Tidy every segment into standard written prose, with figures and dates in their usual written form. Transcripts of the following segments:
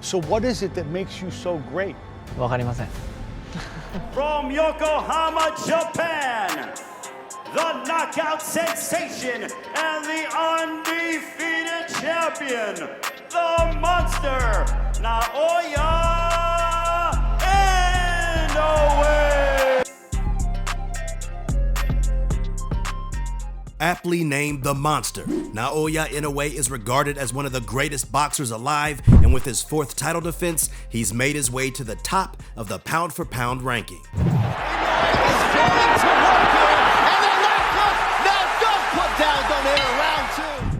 So what is it that makes you so great? わかりません。 From Yokohama, Japan, the knockout sensation and the undefeated champion, the monster, Naoya Inoue. Aptly named the Monster, Naoya Inoue is regarded as one of the greatest boxers alive, and with his fourth title defense, he's made his way to the top of the pound-for-pound ranking.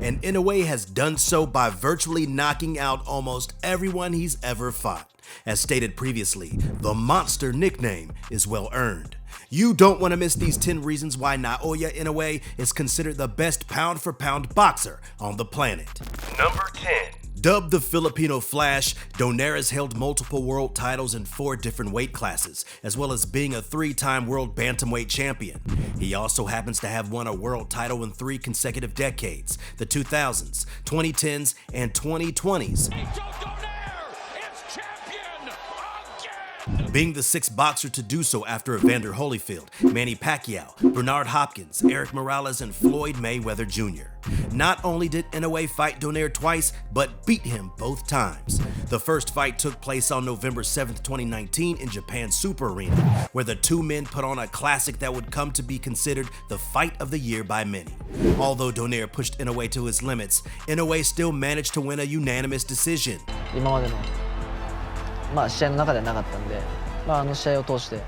And Inoue has done so by virtually knocking out almost everyone he's ever fought. As stated previously, the Monster nickname is well earned. You don't want to miss these 10 reasons why Naoya Inoue is considered the best pound-for-pound boxer on the planet. Number 10. Dubbed the Filipino Flash, Donaire has held multiple world titles in 4 different weight classes, as well as being a 3-time world bantamweight champion. He also happens to have won a world title in 3 consecutive decades, the 2000s, 2010s, and 2020s. Being the 6th boxer to do so after Evander Holyfield, Manny Pacquiao, Bernard Hopkins, Eric Morales, and Floyd Mayweather Jr. Not only did Inoue fight Donaire twice, but beat him both times. The first fight took place on November 7th, 2019 in Japan's Super Arena, where the two men put on a classic that would come to be considered the fight of the year by many. Although Donaire pushed Inoue to his limits, Inoue still managed to win a unanimous decision. 今までの試合の中ではなかったんで、試合を通して、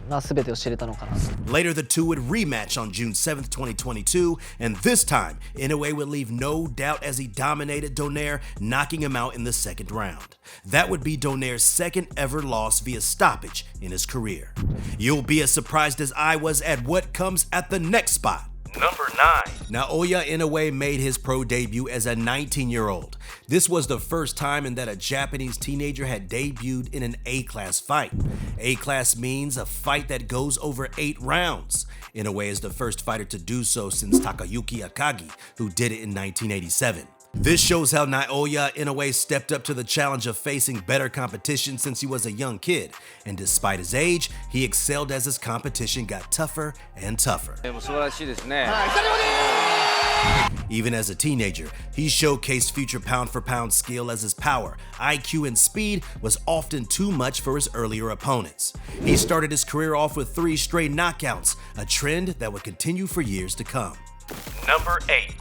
全てを知れたのかな。Later, the two would rematch on June 7th, 2022, and this time, Inoue would leave no doubt as he dominated Donaire, knocking him out in the 2nd round. That would be Donaire's 2nd ever loss via stoppage in his career. You'll be as surprised as I was at what comes at the next spot. Number 9. Naoya Inoue made his pro debut as a 19-year-old. This was the first time in that a Japanese teenager had debuted in an A-class fight. A-class means a fight that goes over 8 rounds. Inoue is the first fighter to do so since Takayuki Akagi, who did it in 1987. This shows how Naoya Inoue stepped up to the challenge of facing better competition since he was a young kid, and despite his age, he excelled as his competition got tougher and tougher. Even as a teenager, he showcased future pound-for-pound skill as his power, IQ, and speed was often too much for his earlier opponents. He started his career off with 3 straight knockouts, a trend that would continue for years to come. Number 8.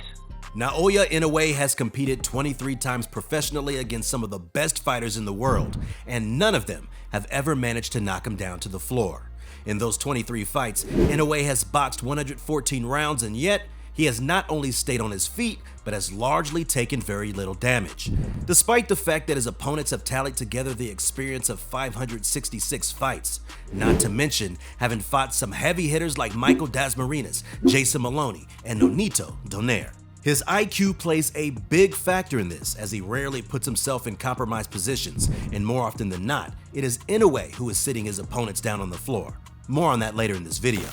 Naoya Inoue has competed 23 times professionally against some of the best fighters in the world, and none of them have ever managed to knock him down to the floor. In those 23 fights, Inoue has boxed 114 rounds, and yet he has not only stayed on his feet, but has largely taken very little damage. Despite the fact that his opponents have tallied together the experience of 566 fights, not to mention having fought some heavy hitters like Michael Dasmariñas, Jason Maloney, and Nonito Donaire. His IQ plays a big factor in this, as he rarely puts himself in compromised positions, and more often than not, it is Inoue who is sitting his opponents down on the floor. More on that later in this video.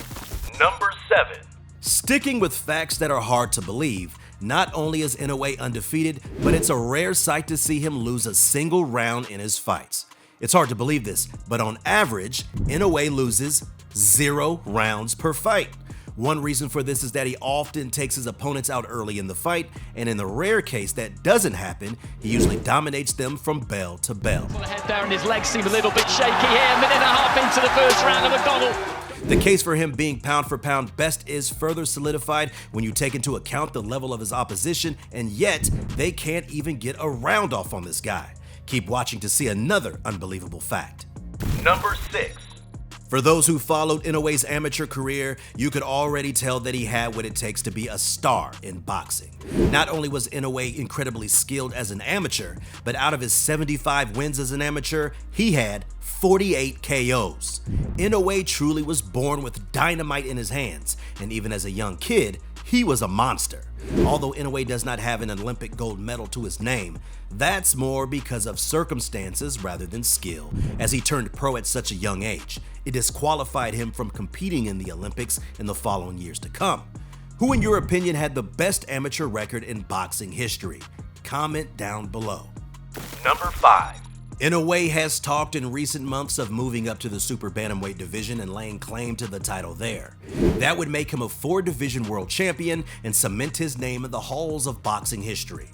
Number 7. Sticking with facts that are hard to believe, not only is Inoue undefeated, but it's a rare sight to see him lose a single round in his fights. It's hard to believe this, but on average, Inoue loses 0 rounds per fight. One reason for this is that he often takes his opponents out early in the fight, and in the rare case that doesn't happen, he usually dominates them from bell to bell. The head there and his legs seem a little bit shaky here, a minute and a half into the first round of McDonald. The case for him being pound for pound best is further solidified when you take into account the level of his opposition, and yet they can't even get a round off on this guy. Keep watching to see another unbelievable fact. Number 6. For those who followed Inoue's amateur career, you could already tell that he had what it takes to be a star in boxing. Not only was Inoue incredibly skilled as an amateur, but out of his 75 wins as an amateur, he had 48 KOs. Inoue truly was born with dynamite in his hands, and even as a young kid, he was a monster. Although Inoue does not have an Olympic gold medal to his name, that's more because of circumstances rather than skill, as he turned pro at such a young age. It disqualified him from competing in the Olympics in the following years to come. Who in your opinion had the best amateur record in boxing history? Comment down below. Number 5. Inoue has talked in recent months of moving up to the super bantamweight division and laying claim to the title there. That would make him a 4-division world champion and cement his name in the halls of boxing history.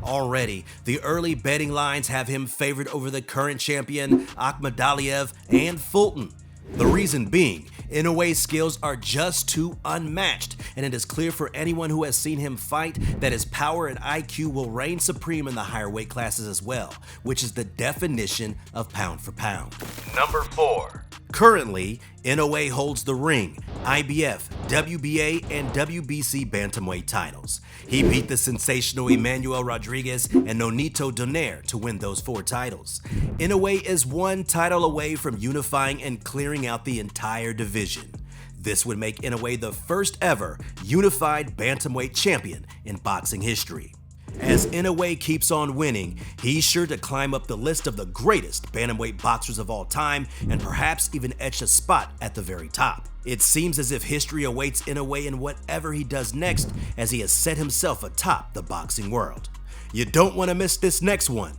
Already, the early betting lines have him favored over the current champion Akhmadaliev and Fulton. The reason being, Inoue's skills are just too unmatched, and it is clear for anyone who has seen him fight that his power and IQ will reign supreme in the higher weight classes as well, which is the definition of pound for pound. Number 4. Currently, Inoue holds the ring, IBF, WBA, and WBC bantamweight titles. He beat the sensational Emmanuel Rodriguez and Nonito Donaire to win those 4 titles. Inoue is 1 title away from unifying and clearing out the entire division. This would make Inoue the first ever unified bantamweight champion in boxing history. As Inoue keeps on winning, he's sure to climb up the list of the greatest bantamweight boxers of all time and perhaps even etch a spot at the very top. It seems as if history awaits Inoue in whatever he does next, as he has set himself atop the boxing world. You don't want to miss this next one.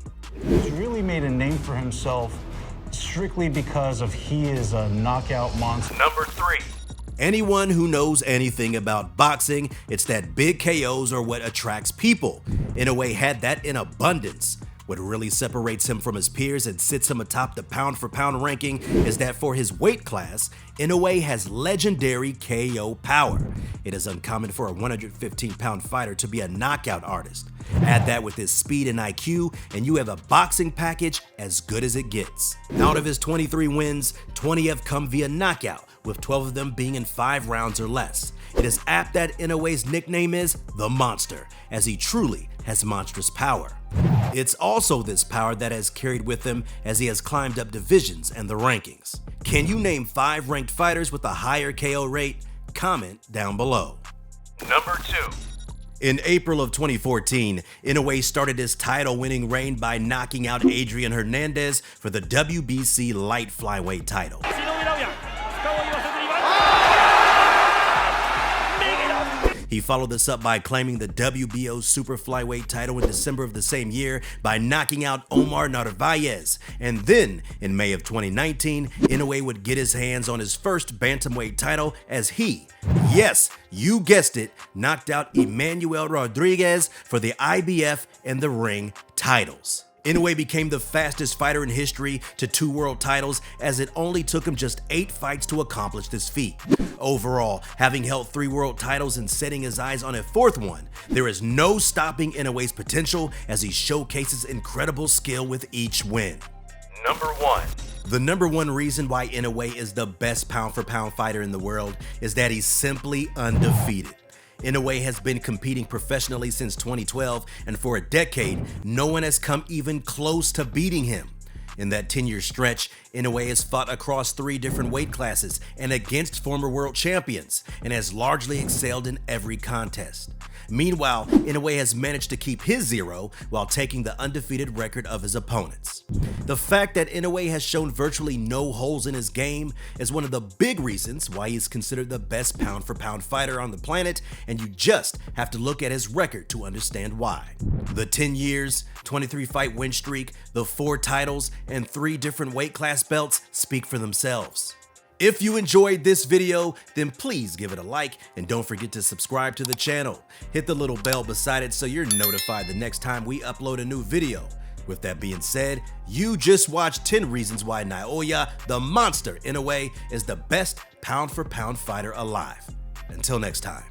He's really made a name for himself strictly because of he is a knockout monster. Number 3. Anyone who knows anything about boxing, it's that big KOs are what attracts people. Inoue had that in abundance. What really separates him from his peers and sits him atop the pound for pound ranking is that for his weight class, Inoue has legendary KO power. It is uncommon for a 115-pound fighter to be a knockout artist. Add that with his speed and IQ, and you have a boxing package as good as it gets. Out of his 23 wins, 20 have come via knockout, with 12 of them being in 5 rounds or less. It is apt that Inoue's nickname is The Monster, as he truly has monstrous power. It's also this power that has carried with him as he has climbed up divisions and the rankings. Can you name 5 ranked fighters with a higher KO rate? Comment down below. Number 2. In April of 2014, Inoue started his title-winning reign by knocking out Adrian Hernandez for the WBC light flyweight title. He followed this up by claiming the WBO super flyweight title in December of the same year by knocking out Omar Narvaez. And then, in May of 2019, Inoue would get his hands on his first bantamweight title as he, yes, you guessed it, knocked out Emmanuel Rodriguez for the IBF and the Ring titles. Inoue became the fastest fighter in history to 2 world titles, as it only took him just 8 fights to accomplish this feat. Overall, having held 3 world titles and setting his eyes on a 4th one, there is no stopping Inoue's potential as he showcases incredible skill with each win. Number 1. The number 1 reason why Inoue is the best pound for pound fighter in the world is that he's simply undefeated. Inoue has been competing professionally since 2012, and for a decade, no one has come even close to beating him. In that 10-year stretch, Inoue has fought across 3 different weight classes and against former world champions, and has largely excelled in every contest. Meanwhile, Inoue has managed to keep his 0 while taking the undefeated record of his opponents. The fact that Inoue has shown virtually no holes in his game is one of the big reasons why he is considered the best pound for pound fighter on the planet, and you just have to look at his record to understand why. The 10 years, 23 fight win streak, the 4 titles, and 3 different weight class belts speak for themselves. If you enjoyed this video, then please give it a like and don't forget to subscribe to the channel. Hit the little bell beside it so you're notified the next time we upload a new video. With that being said, you just watched 10 reasons why Naoya, the monster Inoue, is the best pound for pound fighter alive. Until next time.